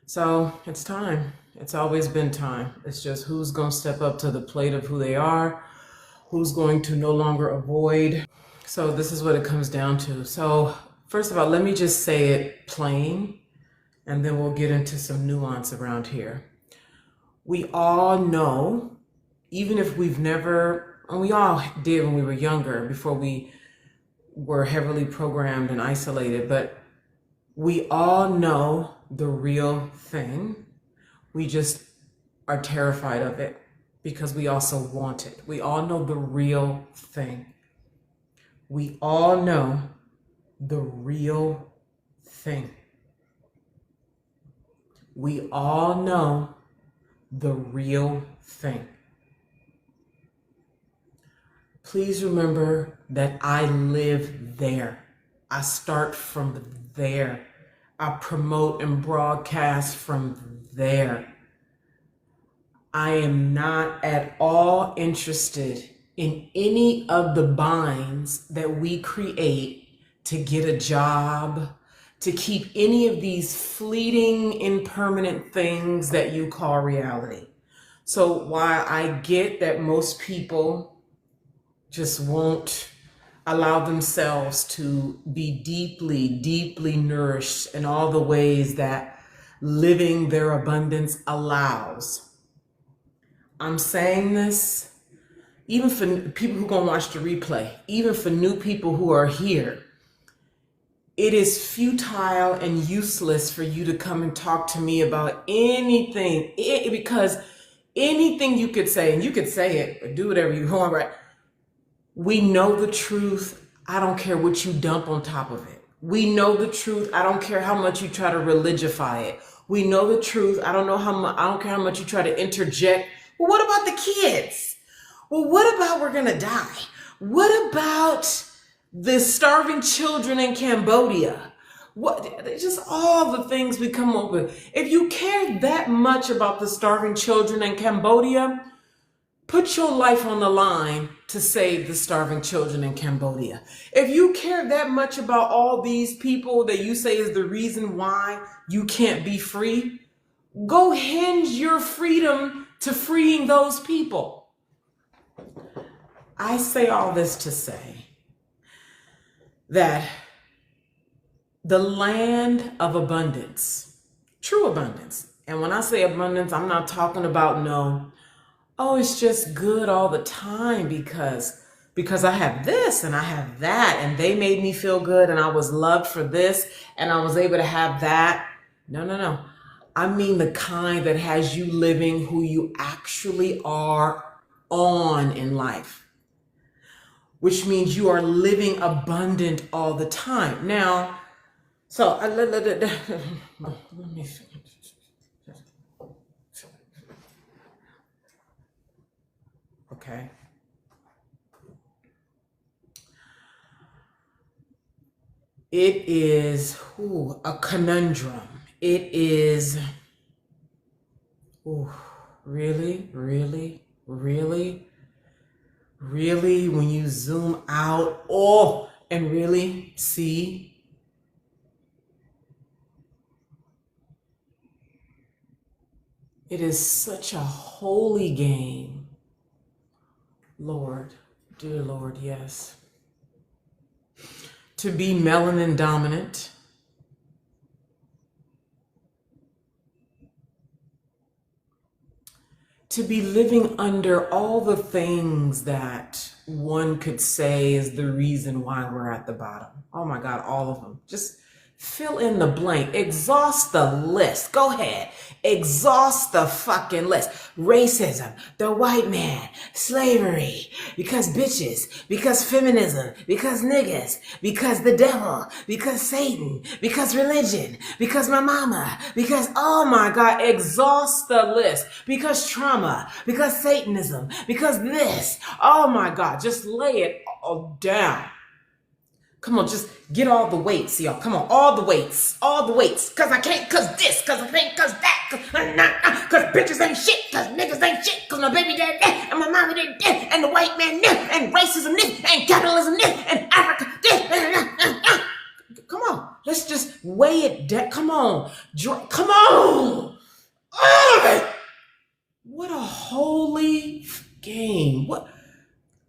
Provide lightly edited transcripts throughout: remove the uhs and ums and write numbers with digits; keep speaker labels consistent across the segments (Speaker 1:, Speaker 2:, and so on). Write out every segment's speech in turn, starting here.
Speaker 1: So it's time. It's always been time. It's just who's going to step up to the plate of who they are, who's going to no longer avoid. So this is what it comes down to. So first of all, let me just say it plain, and then we'll get into some nuance around here. We all know, even if we've never, and we all did when we were younger, before we were heavily programmed and isolated, but we all know the real thing. We just are terrified of it because we also want it. We all know the real thing. We all know the real thing. We all know the real thing. Please remember that I live there. I start from there. I promote and broadcast from there. I am not at all interested in any of the binds that we create to get a job, to keep any of these fleeting, impermanent things that you call reality. So while I get that most people just won't allow themselves to be deeply, deeply nourished in all the ways that living their abundance allows, I'm saying this even for people who are going to watch the replay, even for new people who are here. It is futile and useless for you to come and talk to me about anything, because anything you could say, and you could say it or do whatever you want, right? We know the truth. I don't care what you dump on top of it. We know the truth. I don't care how much you try to religify it. We know the truth. I don't care how much you try to interject. Well, what about the kids? Well, what about we're going to die? What about the starving children in Cambodia? What, just all the things we come up with. If you care that much about the starving children in Cambodia, put your life on the line to save the starving children in Cambodia. If you care that much about all these people that you say is the reason why you can't be free, go hinge your freedom to freeing those people. I say all this to say that the land of abundance, true abundance, and when I say abundance, I'm not talking about oh, it's just good all the time because I have this and I have that and they made me feel good and I was loved for this and I was able to have that. No. I mean the kind that has you living who you actually are on in life, which means you are living abundant all the time. Now, so let me see. Okay. It is a conundrum. It is, really, when you zoom out, and really see, it is such a holy game. Lord, dear Lord, yes. To be melanin dominant, to be living under all the things that one could say is the reason why we're at the bottom. Oh my God, all of them. Just fill in the blank. Exhaust the list. Go ahead. Exhaust the fucking list. Racism, the white man, slavery, because bitches, because feminism, because niggas, because the devil, because Satan, because religion, because my mama, because, oh my God, exhaust the list, because trauma, because Satanism, because this, oh my God, just lay it all down. Come on, just get all the weights, y'all. Come on, all the weights. Cause I can't, cause this, cause I think, cause that, cause bitches ain't shit, cause niggas ain't shit, cause my baby dad dead, and my mama dad dead, and the white man dead, and racism this, and capitalism this, and Africa this. Come on, Let's just weigh it down. Come on. Come on. All of it. What a holy game. What?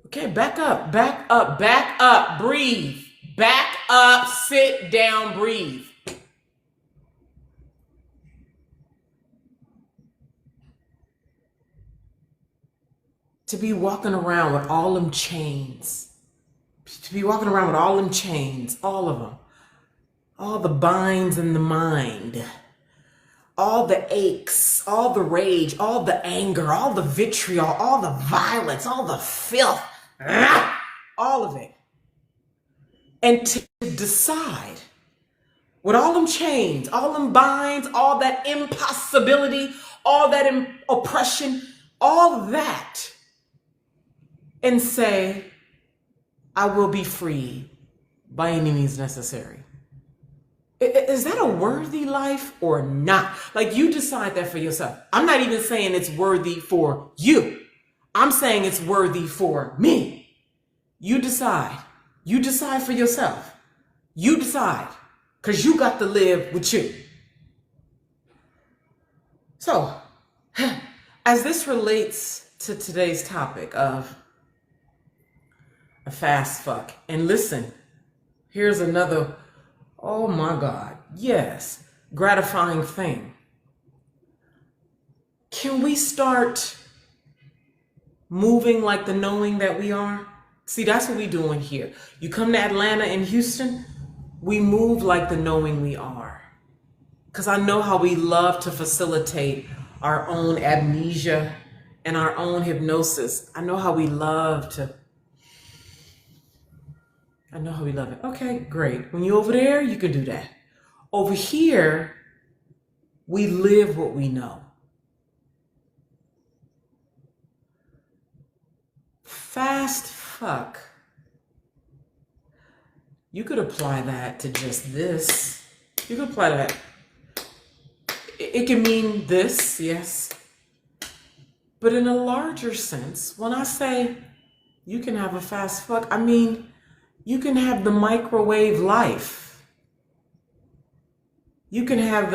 Speaker 1: Okay, back up, back up, back up, breathe. Back up, sit down, breathe. To be walking around with all them chains. To be walking around with all them chains, all of them. All the binds in the mind. All the aches, all the rage, all the anger, all the vitriol, all the violence, all the filth. All of it. And to decide with all them chains, all them binds, all that impossibility, all that oppression, all that, and say, I will be free by any means necessary. Is that a worthy life or not? Like, you decide that for yourself. I'm not even saying it's worthy for you. I'm saying it's worthy for me. You decide. You decide for yourself. You decide. Because you got to live with you. So, as this relates to today's topic of a fast fuck, and listen, here's another, oh my God, yes, gratifying thing. Can we start moving like the knowing that we are? See, that's what we're doing here. You come to Atlanta and Houston, we move like the knowing we are. Because I know how we love to facilitate our own amnesia and our own hypnosis. I know how we love it. Okay, great. When you're over there, you can do that. Over here, we live what we know. Fast fuck. You could apply that to just this. You could apply that. It can mean this, yes. But in a larger sense, when I say you can have a fast fuck, I mean, you can have the microwave life. You can have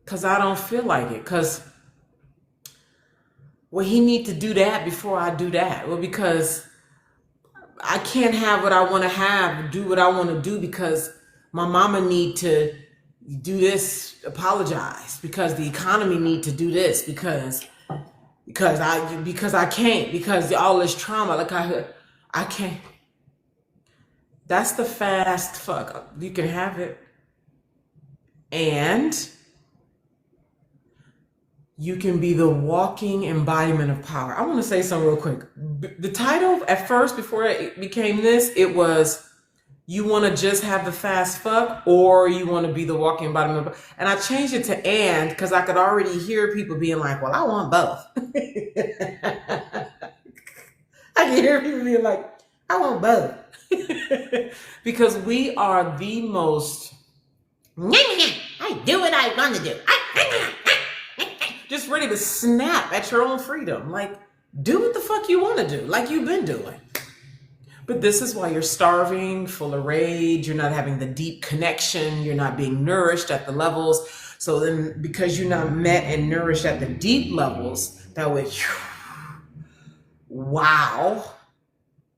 Speaker 1: because I don't feel like it. Because, well, he need to do that before I do that. Well, because I can't have what I want to have, do what I want to do because my mama need to do this, apologize, because the economy need to do this, because I can't, because all this trauma, like I can't. That's the fast fuck. You can have it. And you can be the walking embodiment of power. I want to say something real quick. The title at first, before it became this, it was, you want to just have the fast fuck, or you want to be the walking embodiment of power. And I changed it to and, because I could already hear people being like, well, I want both. I can hear people being like, I want both. Because we are the most, I do what I want to do. Just ready to snap at your own freedom. Like, do what the fuck you want to do, like you've been doing. But this is why you're starving, full of rage. You're not having the deep connection. You're not being nourished at the levels. So then, because you're not met and nourished at the deep levels, that would, wow,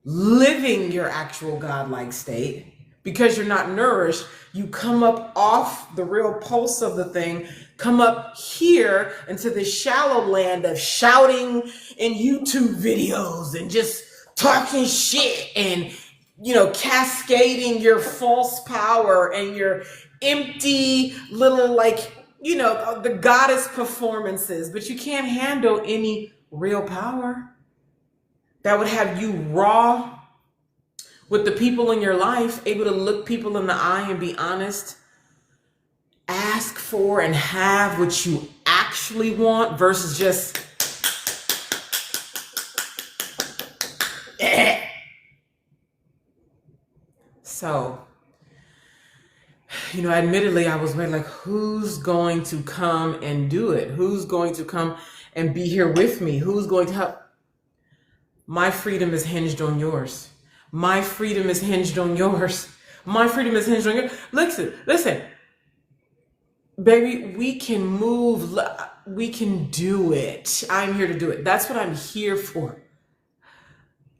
Speaker 1: living your actual godlike state. Because you're not nourished, you come up off the real pulse of the thing, come up here into the shallow land of shouting in YouTube videos and just talking shit and, cascading your false power and your empty little, the goddess performances. But you can't handle any real power that would have you raw with the people in your life, able to look people in the eye and be honest, ask for and have what you actually want versus just So, admittedly, I was like, who's going to come and do it? Who's going to come and be here with me? Who's going to help? My freedom is hinged on yours. My freedom is hinged on yours. My freedom is hinged on your. Listen, baby, we can move. We can do it. I'm here to do it. That's what I'm here for.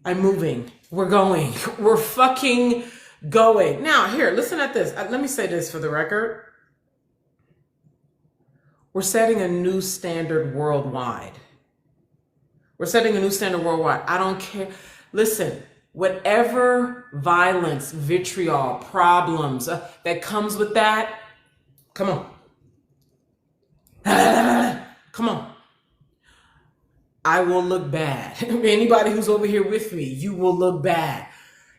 Speaker 1: I'm moving. We're going. We're fucking going. Now, here, listen at this. Let me say this for the record. We're setting a new standard worldwide. We're setting a new standard worldwide. I don't care. Listen, whatever violence, vitriol, problems that comes with that, come on. Come on. I will look bad. Anybody who's over here with me, you will look bad.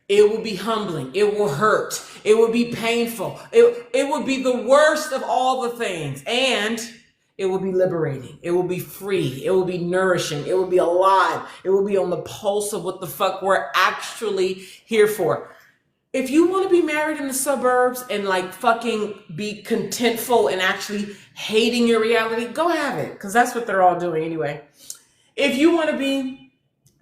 Speaker 1: It will be humbling. It will hurt. It will be painful. It will be the worst of all the things. And it will be liberating. It will be free. It will be nourishing. It will be alive. It will be on the pulse of what the fuck we're actually here for. If you want to be married in the suburbs and like fucking be contentful and actually hating your reality, go have it. Because that's what they're all doing anyway. If you want to be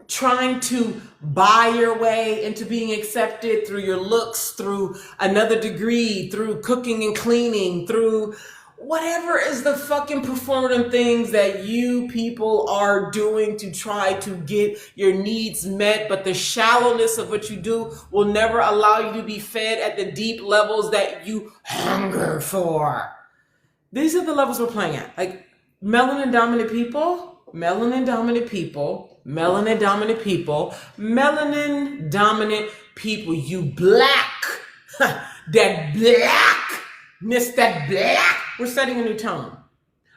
Speaker 1: trying to buy your way into being accepted through your looks, through another degree, through cooking and cleaning, through whatever is the fucking performative things that you people are doing to try to get your needs met, but the shallowness of what you do will never allow you to be fed at the deep levels that you hunger for. These are the levels we're playing at. Like melanin dominant people, melanin dominant people, melanin dominant people, melanin dominant people, you black, that blackness, that black. We're setting a new tone.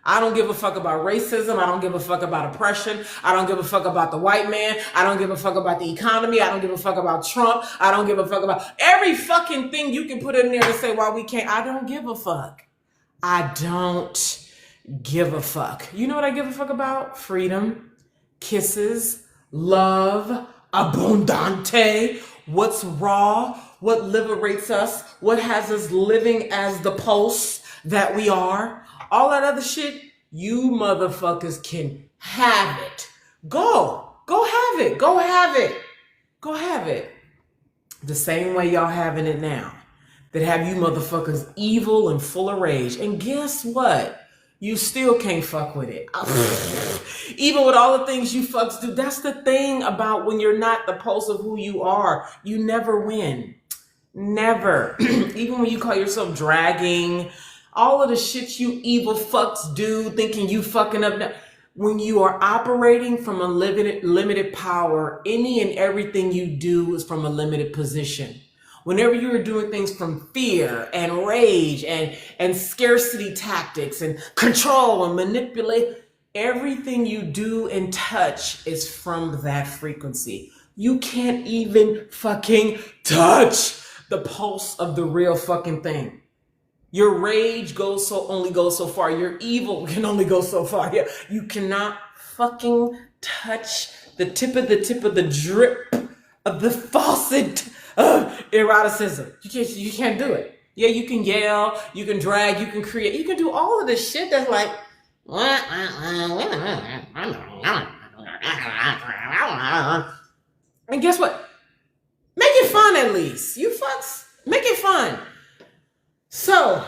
Speaker 1: I don't give a fuck about racism. I don't give a fuck about oppression. I don't give a fuck about the white man. I don't give a fuck about the economy. I don't give a fuck about Trump. I don't give a fuck about every fucking thing you can put in there to say why we can't. I don't give a fuck. I don't give a fuck. You know what I give a fuck about? Freedom, kisses, love, abundante, what's raw, what liberates us, what has us living as the pulse that we are. All that other shit, you motherfuckers can have it. Go have it. Go have it. Go have it. The same way y'all having it now. That have you motherfuckers evil and full of rage. And guess what? You still can't fuck with it. Even with all the things you fucks do. That's the thing about when you're not the pulse of who you are. You never win. Never. Even when you call yourself dragging, all of the shit you evil fucks do, thinking you fucking up. When you are operating from a limited power, any and everything you do is from a limited position. Whenever you are doing things from fear and rage and scarcity tactics and control and manipulate, everything you do and touch is from that frequency. You can't even fucking touch the pulse of the real fucking thing. Your rage only goes so far. Your evil can only go so far. Yeah, you cannot fucking touch the tip of the drip of the faucet of eroticism. You can't do it. Yeah, you can yell, you can drag, you can create, you can do all of this shit that's like, and guess what? Make it fun at least. You fucks, make it fun. So,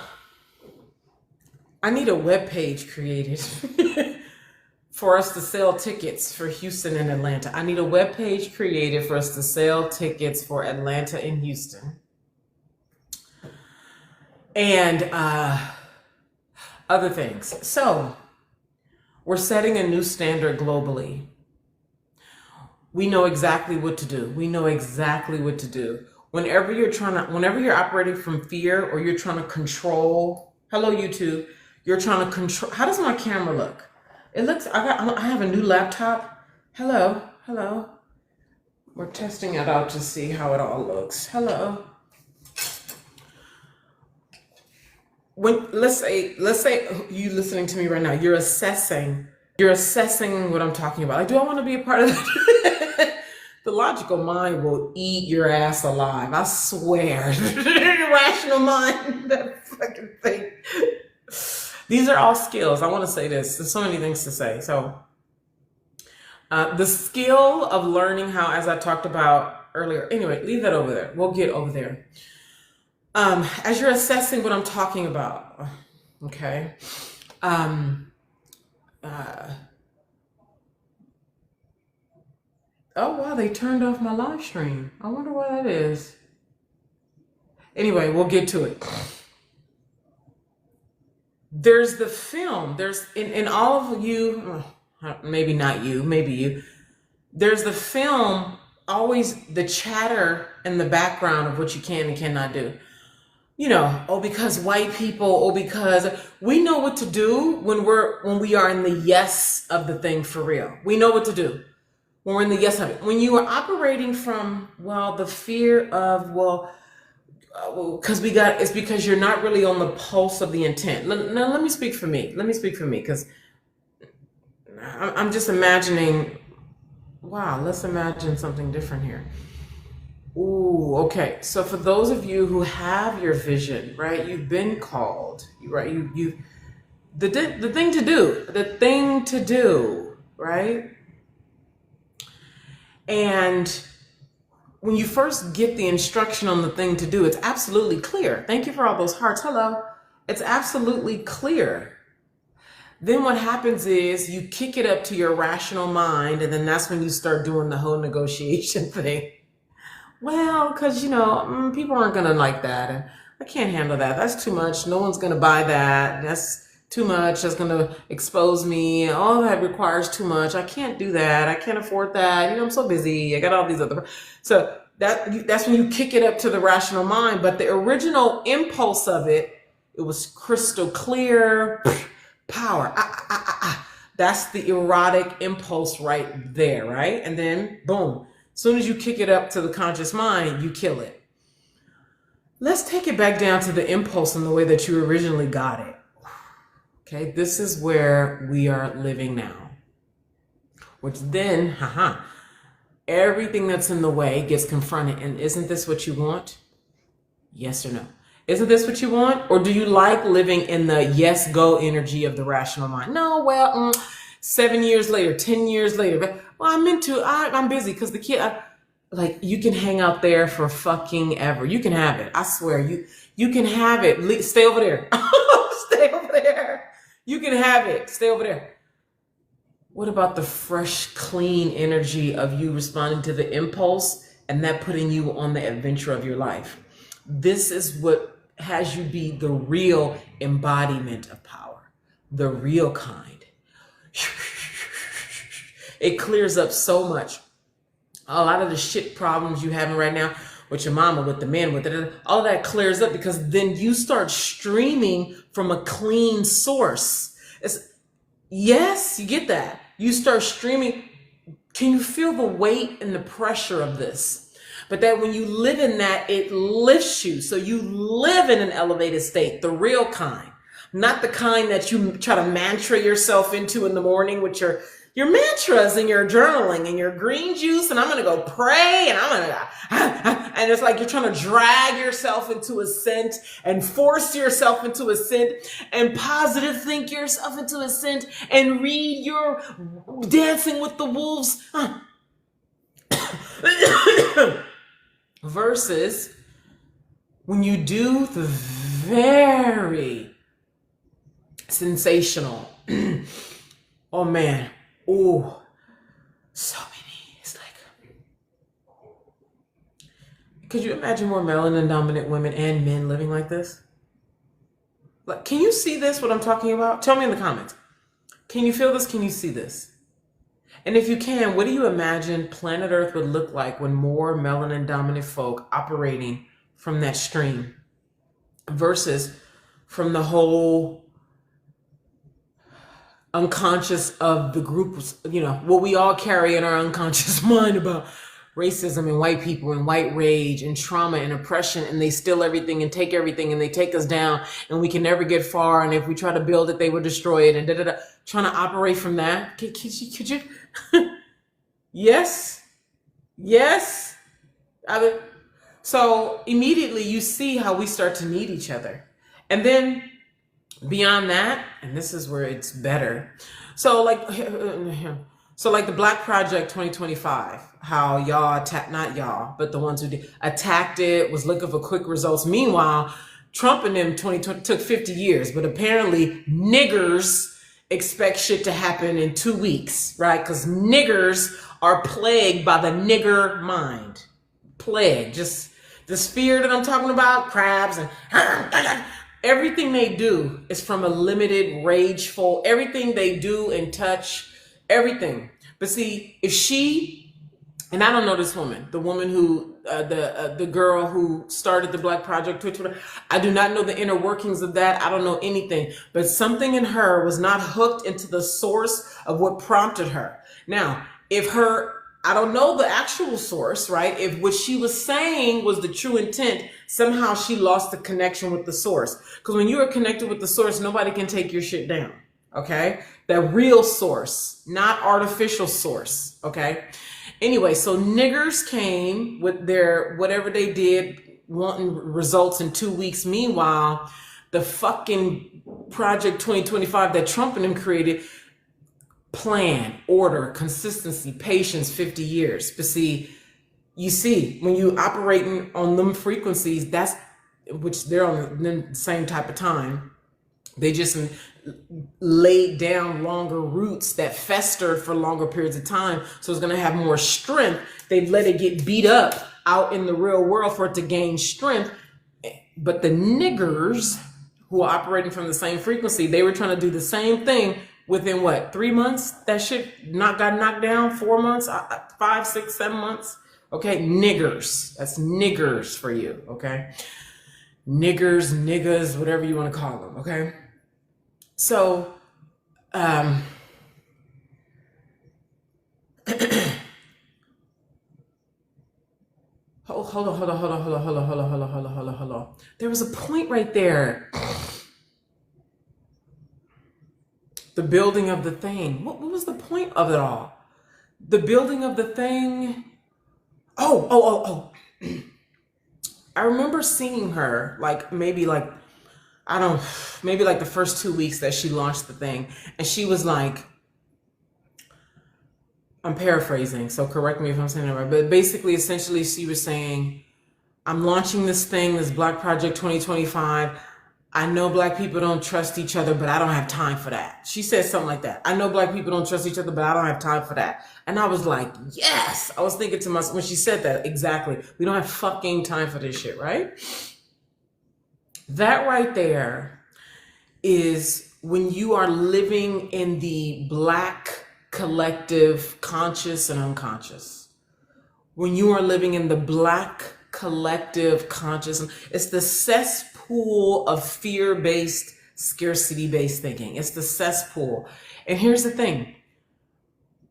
Speaker 1: I need a webpage created for us to sell tickets for Houston and Atlanta. I need a webpage created for us to sell tickets for Atlanta and Houston. And other things. So, we're setting a new standard globally. We know exactly what to do. We know exactly what to do. Whenever you're operating from fear or you're trying to control, hello YouTube, you're trying to control, how does my camera look? It looks, I have a new laptop. Hello. We're testing it out to see how it all looks. Hello. Let's say you listening to me right now, you're assessing what I'm talking about. Like, do I want to be a part of that? The logical mind will eat your ass alive. I swear. The rational mind, that fucking thing. These are all skills. I want to say this. There's so many things to say. So the skill of learning how, as I talked about earlier. Anyway, leave that over there. We'll get over there. As you're assessing what I'm talking about, okay. Oh wow, they turned off my live stream. I wonder why that is. Anyway, we'll get to it. There's the film. There's in all of you, maybe not you, maybe you. There's the film, always the chatter in the background of what you can and cannot do. Oh, because white people, or because we know what to do when we are in the yes of the thing for real. We know what to do when we're in the yes of it. When you are operating from, the fear of, it's because you're not really on the pulse of the intent. Now, let me speak for me. Because I'm just imagining, let's imagine something different here. Ooh, okay. So for those of you who have your vision, right, you've been called, right? The thing to do, right? And when you first get the instruction on the thing to do, it's absolutely clear. Thank you for all those hearts. Hello. It's absolutely clear. Then what happens is you kick it up to your rational mind, and then that's when you start doing the whole negotiation thing. Well, because, people aren't going to like that. And I can't handle that. That's too much. No one's going to buy that. That's too much. That's going to expose me. All that requires too much. I can't do that. I can't afford that. I'm so busy. I got all these other. So that's when you kick it up to the rational mind. But the original impulse of it was crystal clear power. That's the erotic impulse right there, right? And then boom. As soon as you kick it up to the conscious mind, you kill it. Let's take it back down to the impulse in the way that you originally got it. Okay, this is where we are living now. Which then, everything that's in the way gets confronted. And isn't this what you want? Yes or no? Isn't this what you want? Or do you like living in the yes, go energy of the rational mind? No, 7 years later, 10 years later, I'm busy because the kid, you can hang out there for fucking ever. You can have it. I swear, you can have it. Stay over there. Stay over there. You can have it. Stay over there. What about the fresh, clean energy of you responding to the impulse and that putting you on the adventure of your life? This is what has you be the real embodiment of power, the real kind. It clears up so much. A lot of the shit problems you having right now with your mama, with the man, with it, all of that clears up because then you start streaming from a clean source. Yes, you get that. You start streaming. Can you feel the weight and the pressure of this? But that when you live in that, it lifts you. So you live in an elevated state, the real kind, not the kind that you try to mantra yourself into in the morning with your mantras and your journaling and your green juice. And I'm going to go pray and and it's like you're trying to drag yourself into ascent and force yourself into ascent and positive think yourself into ascent and read your Dancing with the Wolves. Versus when you do the very sensational, oh man, oh, so many. It's like, could you imagine more melanin dominant women and men living like this? Like, can you see this, what I'm talking about? Tell me in the comments. Can you feel this? Can you see this? And if you can, what do you imagine planet Earth would look like when more melanin dominant folk operating from that stream versus from the whole unconscious of the group, what we all carry in our unconscious mind about racism and white people and white rage and trauma and oppression, and they steal everything and take everything and they take us down and we can never get far, and if we try to build it, they will destroy it, and trying to operate from that. Could you? Yes. So immediately you see how we start to need each other. And then beyond that, and this is where it's better. So So like the Black Project 2025, how y'all not y'all, but the ones who attacked it, was looking for quick results. Meanwhile, Trump and them 2020 took 50 years, but apparently niggers expect shit to happen in 2 weeks, right? Because niggers are plagued by the nigger mind. Plague, just the sphere that I'm talking about, crabs and everything they do is from a limited, rageful, everything they do and touch, everything. But see, if she, and I don't know this woman, the woman who, the girl who started the Black Project Twitter, I do not know the inner workings of that. I don't know anything, but something in her was not hooked into the source of what prompted her. Now, if her, I don't know the actual source, right? If what she was saying was the true intent, somehow she lost the connection with the source. Because when you are connected with the source, nobody can take your shit down, okay? The real source, not artificial source, okay? Anyway, so niggers came with their, whatever they did, wanting results in 2 weeks. Meanwhile, the fucking Project 2025 that Trump and them created, plan, order, consistency, patience, 50 years. But see, you see, when you operating on them frequencies, that's, which they're on the same type of time, they just laid down longer roots that festered for longer periods of time. So it's going to have more strength. They've let it get beat up out in the real world for it to gain strength. But the niggers who are operating from the same frequency, they were trying to do the same thing within what, 3 months? That shit got knocked down. 4 months, 5, 6, 7 months. Okay, niggers. That's niggers for you. Okay, niggers, niggas, whatever you want to call them. Okay. So, hold on. There was a point right there. The building of the thing. What was the point of it all? The building of the thing. Oh. I remember seeing her maybe the first 2 weeks that she launched the thing. And she was like, I'm paraphrasing, so correct me if I'm saying it right. But basically, essentially, she was saying, I'm launching this thing, this Black Project 2025. I know Black people don't trust each other, but I don't have time for that. She said something like that. I know Black people don't trust each other, but I don't have time for that. And I was like, yes. I was thinking to myself when she said that, exactly. We don't have fucking time for this shit, right? That right there is when you are living in the Black collective conscious and unconscious. When you are living in the Black collective conscious, it's the cesspool of fear-based, scarcity-based thinking. It's the cesspool. And here's the thing.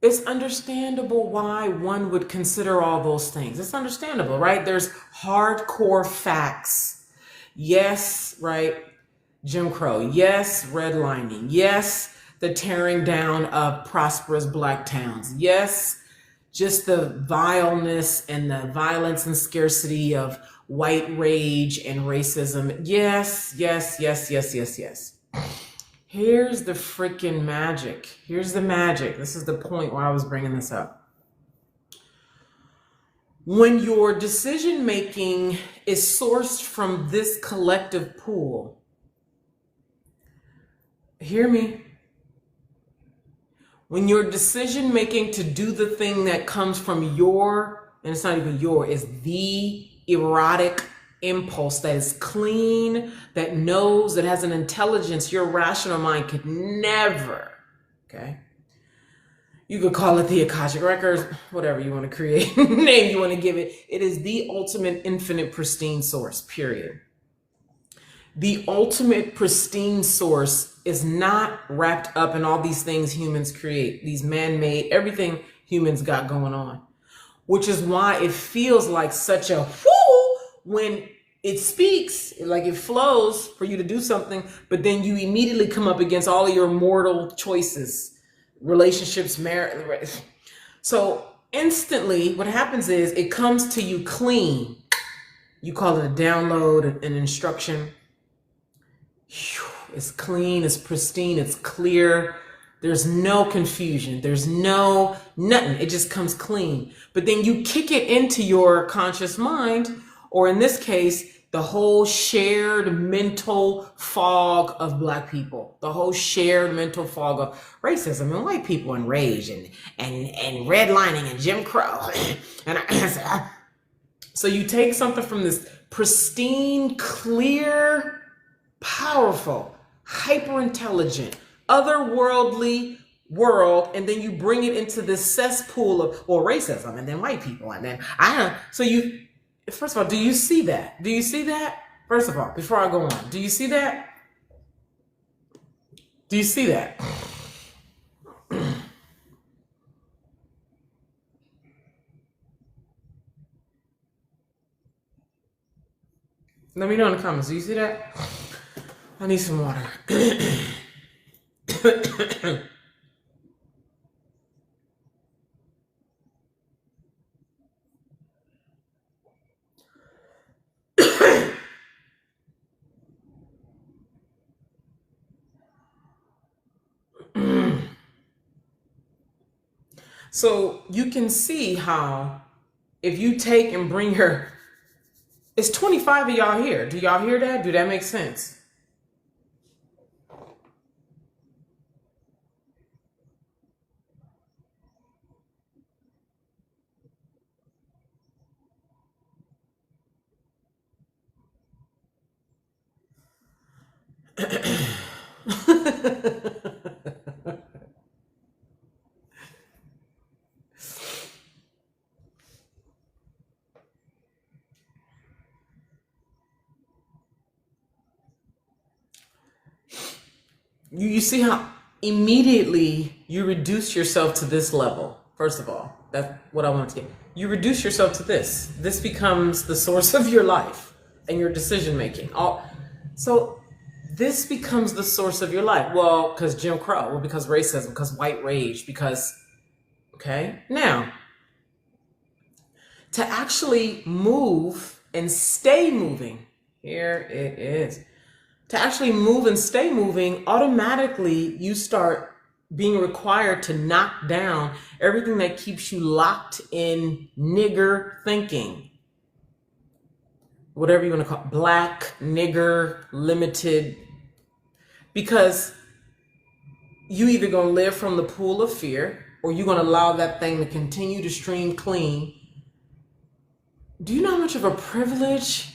Speaker 1: It's understandable why one would consider all those things. It's understandable, right? There's hardcore facts. Yes, right? Jim Crow. Yes, redlining. Yes, the tearing down of prosperous Black towns. Yes, just the vileness and the violence and scarcity of white rage and racism. Yes. Here's the freaking magic. Here's the magic. This is the point why I was bringing this up. When your decision making is sourced from this collective pool, hear me. When your decision making to do the thing that comes from your, and it's not even your, it's the erotic impulse that is clean, that knows, that has an intelligence your rational mind could never, okay? You could call it the Akashic Records, whatever you want to create, name you want to give it. It is the ultimate infinite pristine source, period. The ultimate pristine source is not wrapped up in all these things humans create, these man-made, everything humans got going on, which is why it feels like such a whoo when it speaks, like it flows for you to do something, but then you immediately come up against all of your mortal choices, relationships, marriage. So instantly what happens is it comes to you clean. You call it a download, an instruction. It's clean, it's pristine, it's clear, There's no confusion. There's nothing. It just comes clean. But then you kick it into your conscious mind, or in this case, the whole shared mental fog of Black people, the whole shared mental fog of racism and white people and rage and redlining and Jim Crow. So you take something from this pristine, clear, powerful, hyper intelligent, otherworldly world, and then you bring it into this cesspool of racism and then white people and then first of all, do you see that? Do you see that? First of all, before I go on, do you see that? Do you see that? Let me know in the comments. Do you see that? I need some water. So you can see how if you take and bring her, it's 25 of y'all here. Do y'all hear that? Do that make sense? You see how immediately you reduce yourself to this level. First of all, that's what I want to get. You reduce yourself to this. This becomes the source of your life and your decision making. So this becomes the source of your life. Well, because Jim Crow, well, because racism, because white rage, because, okay? Now, to actually move and stay moving, here it is. To actually move and stay moving, automatically you start being required to knock down everything that keeps you locked in nigger thinking. Whatever you want to call it, Black, nigger, limited. Because you either going to live from the pool of fear or you're going to allow that thing to continue to stream clean. Do you know how much of a privilege?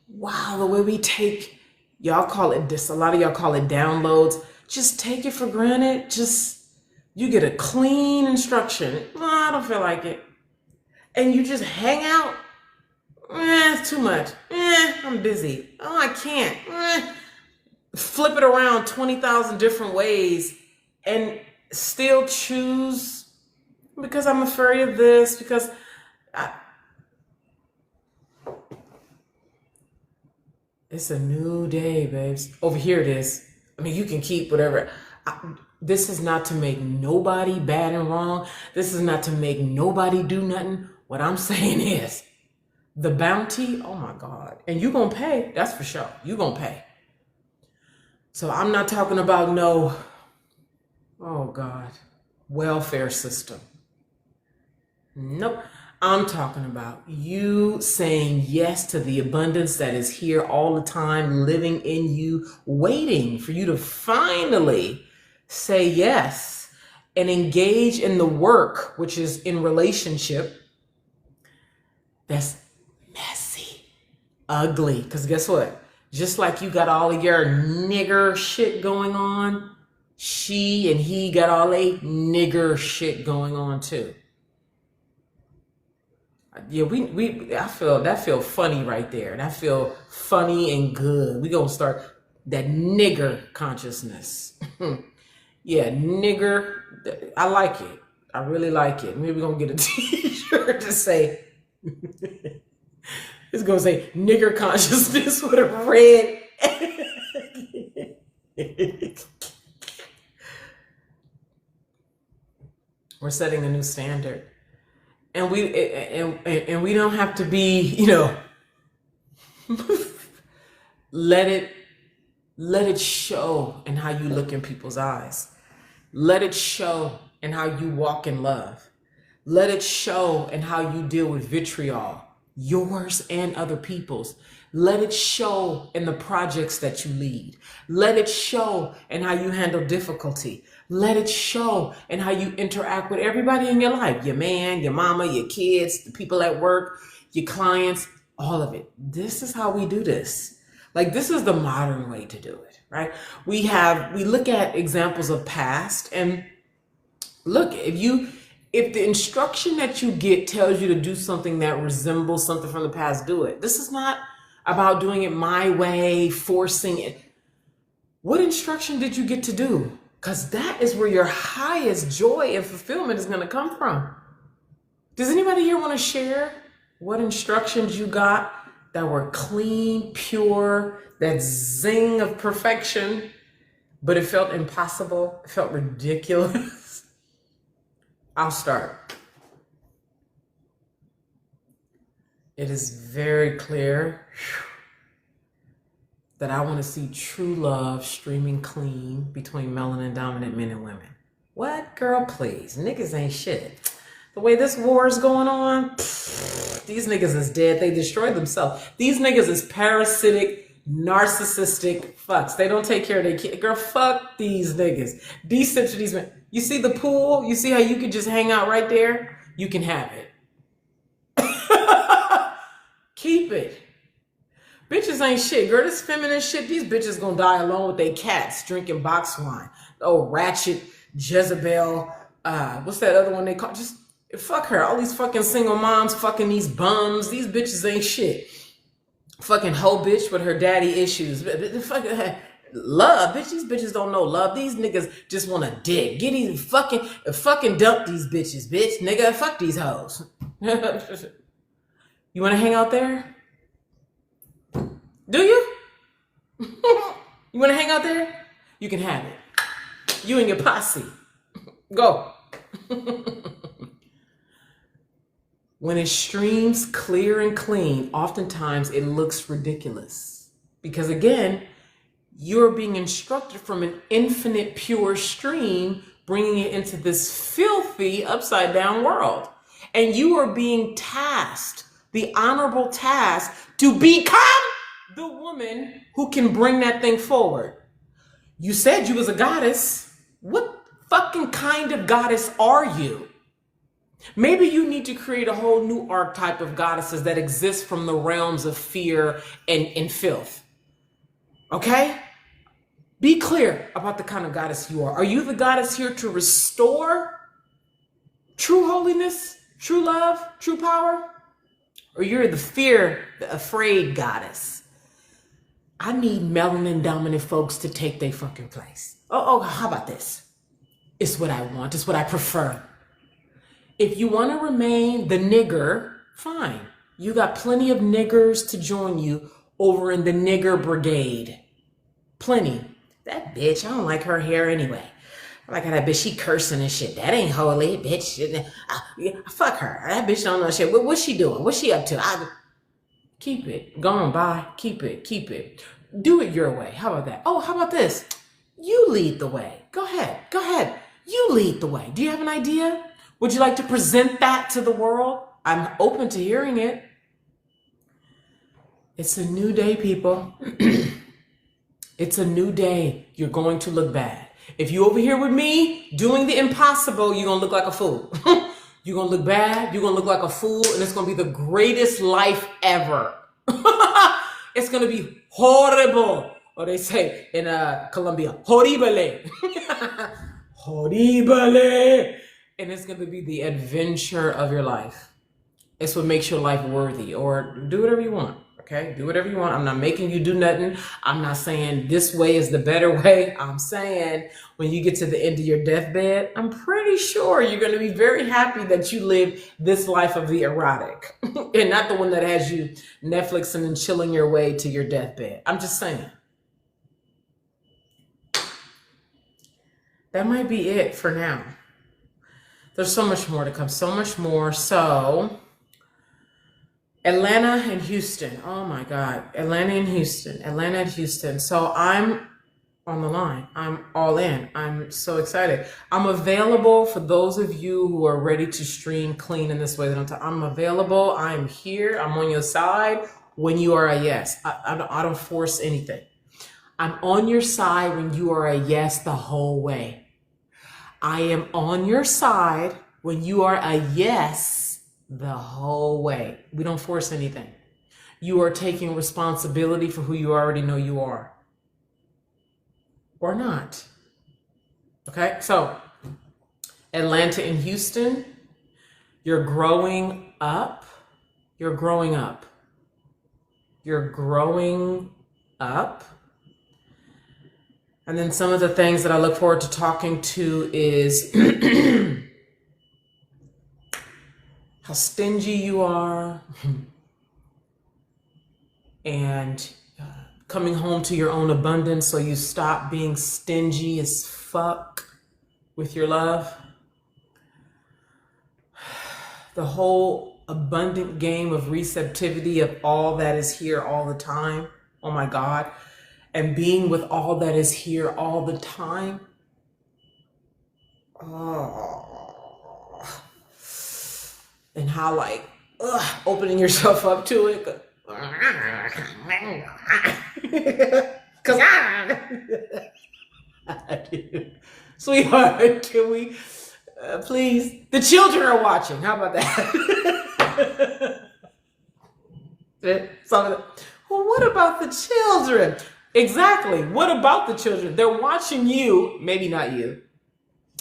Speaker 1: Wow, the way we take, y'all call it this, a lot of y'all call it downloads. Just take it for granted. You get a clean instruction. I don't feel like it. And you just hang out. It's too much. I'm busy. Oh, I can't. Flip it around 20,000 different ways and still choose because I'm afraid of this, because it's a new day, babes. Over here it is. I mean, you can keep whatever. This is not to make nobody bad and wrong. This is not to make nobody do nothing. What I'm saying is the bounty, oh my God. And you gonna pay, that's for sure. You gonna pay. So I'm not talking about no, oh God, welfare system. Nope. I'm talking about you saying yes to the abundance that is here all the time, living in you, waiting for you to finally say yes and engage in the work, which is in relationship. That's messy, ugly. Because guess what? Just like you got all of your nigger shit going on, she and he got all a nigger shit going on too. Yeah, I feel funny right there. That feel funny and good. We gonna start that nigger consciousness. Yeah, nigger. I like it. I really like it. Maybe we're gonna get a t-shirt to say, it's gonna say nigger consciousness with a red. We're setting a new standard. And we don't have to be, let it show in how you look in people's eyes. Let it show in how you walk in love. Let it show in how you deal with vitriol, yours and other people's. Let it show in the projects that you lead. Let it show in how you handle difficulty. Let it show in how you interact with everybody in your life, your man, your mama, your kids, the people at work, your clients, all of it. This is how we do this. Like, this is the modern way to do it, right? We look at examples of past, and look, if the instruction that you get tells you to do something that resembles something from the past, do it. This is not about doing it my way, forcing it. What instruction did you get to do? Because that is where your highest joy and fulfillment is going to come from. Does anybody here want to share what instructions you got that were clean, pure, that zing of perfection, but it felt impossible, it felt ridiculous? I'll start. It is very clear that I want to see true love streaming clean between melanin dominant men and women. What? Girl, please. Niggas ain't shit. The way this war is going on, these niggas is dead. They destroyed themselves. These niggas is parasitic, narcissistic fucks. They don't take care of their kids. Girl, fuck these niggas. Decent to these men. You see the pool? You see how you can just hang out right there? You can have it. Keep it. Bitches ain't shit. Girl, this feminist shit, these bitches gonna die alone with their cats drinking box wine. Oh, ratchet, Jezebel, what's that other one they call? Just fuck her. All these fucking single moms fucking these bums. These bitches ain't shit. Fucking hoe bitch with her daddy issues. Fucking love, bitch. These bitches don't know love. These niggas just want to dick. Get these fucking dump these bitches, bitch. Nigga, fuck these hoes. You want to hang out there? Do you? You want to hang out there? You can have it. You and your posse. Go. When it streams clear and clean, oftentimes it looks ridiculous. Because again, you're being instructed from an infinite pure stream, bringing it into this filthy upside down world. And you are being tasked, the honorable task, to become the woman who can bring that thing forward. You said you was a goddess. What fucking kind of goddess are you? Maybe you need to create a whole new archetype of goddesses that exist from the realms of fear and filth. Okay? Be clear about the kind of goddess you are. Are you the goddess here to restore true holiness, true love, true power? Or you're the fear, the afraid goddess? I need melanin dominant folks to take their fucking place. Oh, how about this? It's what I want. It's what I prefer. If you want to remain the nigger, fine. You got plenty of niggers to join you over in the nigger brigade. Plenty. That bitch, I don't like her hair anyway. I like how that bitch, she cursing and shit. That ain't holy, bitch. Fuck her. That bitch don't know shit. What's she doing? What's she up to? Keep it. Go on, bye. Keep it. Do it your way. How about that? Oh, how about this? You lead the way. Go ahead. You lead the way. Do you have an idea? Would you like to present that to the world? I'm open to hearing it. It's a new day, people. It's a new day. You're going to look bad. If you over here with me doing the impossible, you're going to look like a fool. You're going to look bad. You're going to look like a fool. And it's going to be the greatest life ever. It's going to be horrible. Or they say in Colombia, horrible. Horrible. And it's going to be the adventure of your life. It's what makes your life worthy. Or do whatever you want. Okay? Do whatever you want. I'm not making you do nothing. I'm not saying this way is the better way. I'm saying when you get to the end of your deathbed, I'm pretty sure you're going to be very happy that you lived this life of the erotic. And not the one that has you Netflixing and chilling your way to your deathbed. I'm just saying. That might be it for now. There's so much more to come. So much more. So Atlanta and Houston. Oh my God. Atlanta and Houston. So I'm on the line. I'm all in. I'm so excited. I'm available for those of you who are ready to stream clean in this way that I'm available. I'm here. I'm on your side when you are a yes. I don't force anything. I'm on your side when you are a yes the whole way. I am on your side when you are a yes the whole way. We don't force anything. You are taking responsibility for who you already know you are. Or not. Okay, so Atlanta and Houston, you're growing up. You're growing up. You're growing up. And then some of the things that I look forward to talking to is how stingy you are and coming home to your own abundance so you stop being stingy as fuck with your love. The whole abundant game of receptivity of all that is here all the time. Oh my God. And being with all that is here all the time. Oh. And how like, opening yourself up to it. Cause sweetheart, can we please? The children are watching. How about that? Well, what about the children? Exactly. What about the children? They're watching you. Maybe not you.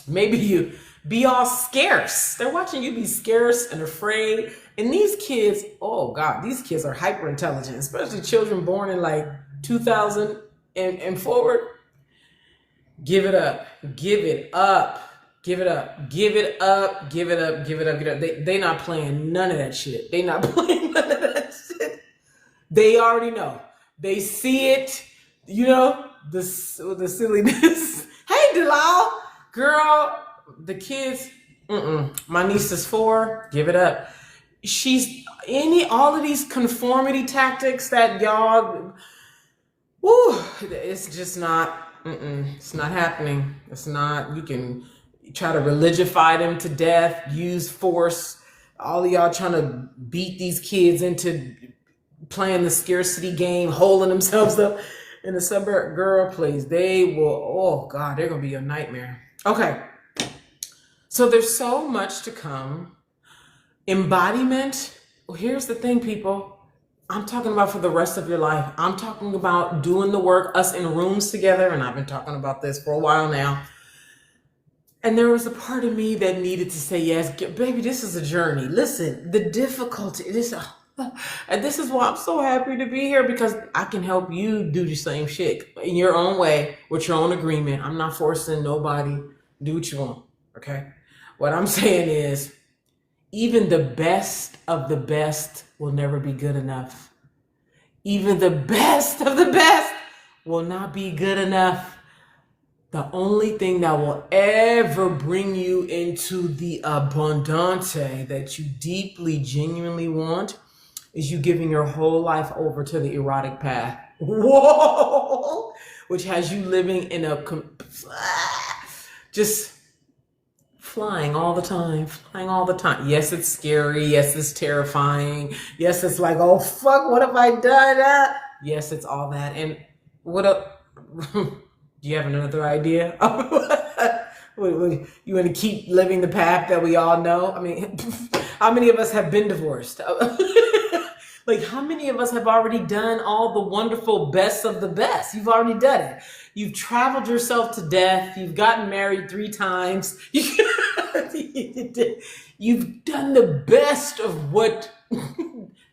Speaker 1: Maybe you be all scarce. They're watching you be scarce and afraid. And these kids, oh God, these kids are hyper intelligent, especially children born in like 2000 and forward. Give it up. Give it up. Give it up. Give it up. Give it up. Give it up. Give it up. They not playing none of that shit. They not playing none of that shit. They already know. They see it. You know, the silliness. Hey, Delal. Girl, the kids, my niece is 4. Give it up. She's all of these conformity tactics that y'all, it's just not, it's not happening. It's not, you can try to religify them to death, use force. All of y'all trying to beat these kids into playing the scarcity game, holding themselves up in the suburb. Girl, please, they will, oh God, they're going to be a nightmare. Okay. So there's so much to come. Embodiment. Well, here's the thing, people. I'm talking about for the rest of your life. I'm talking about doing the work, us in rooms together. And I've been talking about this for a while now. And there was a part of me that needed to say, yes, baby, this is a journey. Listen, the difficulty, and this is why I'm so happy to be here, because I can help you do the same shit in your own way with your own agreement. I'm not forcing nobody. Do what you want. Okay. What I'm saying is, even the best of the best will never be good enough. Even the best of the best will not be good enough. The only thing that will ever bring you into the abundante that you deeply, genuinely want is you giving your whole life over to the Er0tic path. Whoa! Which has you living in a just flying all the time, flying all the time. Yes, it's scary. Yes, it's terrifying. Yes, it's like, oh, fuck, what have I done? Yes, it's all that. And what up? Do you have another idea? You want to keep living the path that we all know? I mean, how many of us have been divorced? Like, how many of us have already done all the wonderful best of the best? You've already done it. You've traveled yourself to death. You've gotten married 3 times. You've done the best of what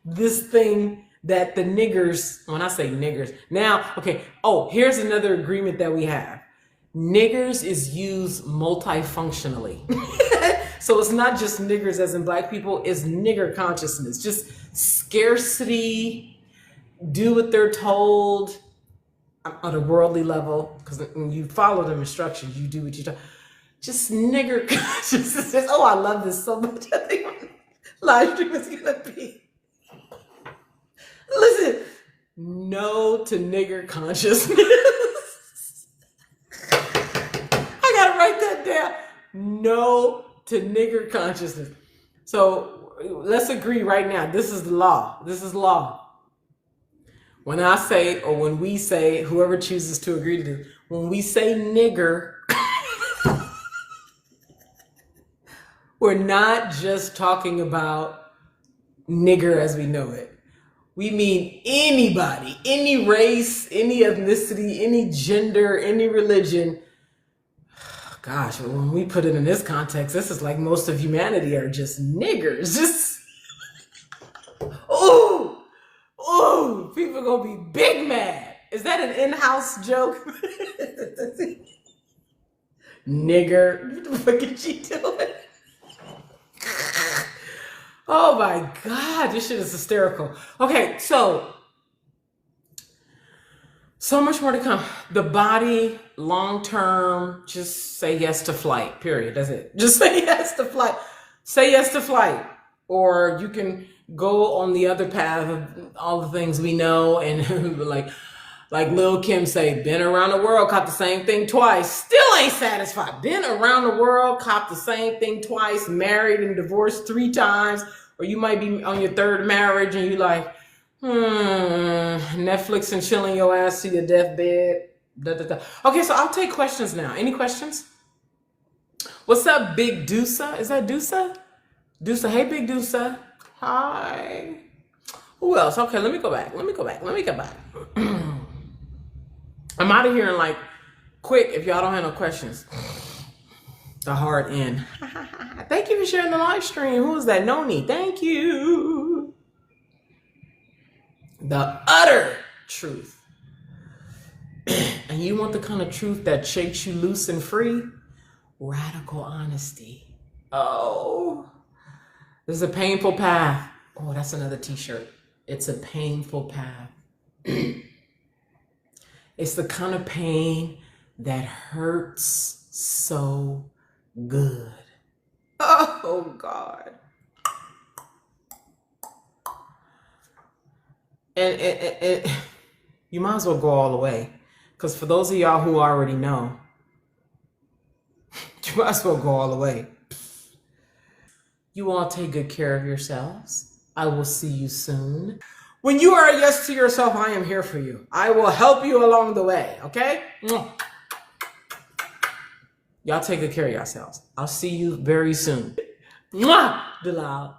Speaker 1: this thing that the niggers, when I say niggers, now, okay, oh, here's another agreement that we have. Niggers is used multifunctionally. So it's not just niggers as in black people, it's nigger consciousness. Just scarcity, do what they're told on a worldly level, because when you follow them instructions, you do what you do. Just nigger consciousness. Oh, I love this so much. I think live stream is gonna be. Listen, no to nigger consciousness. No to nigger consciousness. So let's agree right now. This is the law. This is law. When I say, or when we say, whoever chooses to agree to this, when we say nigger, we're not just talking about nigger as we know it. We mean anybody, any race, any ethnicity, any gender, any religion. Gosh, when we put it in this context, this is like most of humanity are just niggers. Just, ooh, people gonna be big mad. Is that an in-house joke? Nigger, what the fuck is she doing? Oh my God, this shit is hysterical. Okay, so much more to come. The body, long-term, just say yes to flight, period. That's it. Just say yes to flight. Say yes to flight. Or you can go on the other path of all the things we know and like Lil' Kim say, been around the world, caught the same thing twice, still ain't satisfied. Been around the world, caught the same thing twice, married and divorced 3 times, or you might be on your 3rd marriage and you like, Netflix and chilling your ass to your deathbed. Okay, so I'll take questions now. Any questions? What's up, Big Deusa? Is that Deusa? Deusa, hey, Big Deusa. Hi. Who else? Okay, let me go back. I'm out of here in like quick if y'all don't have no questions. The hard end. Thank you for sharing the live stream. Who is that? Noni. Thank you. The utter truth. And you want the kind of truth that shakes you loose and free? Radical honesty. Oh, this is a painful path. Oh, that's another t-shirt. It's a painful path. It's the kind of pain that hurts so good. Oh, God. And you might as well go all the way. Because for those of y'all who already know, you might as well go all the way. You all take good care of yourselves. I will see you soon. When you are a yes to yourself, I am here for you. I will help you along the way, okay? Y'all take good care of yourselves. I'll see you very soon. Mwah! Bilal.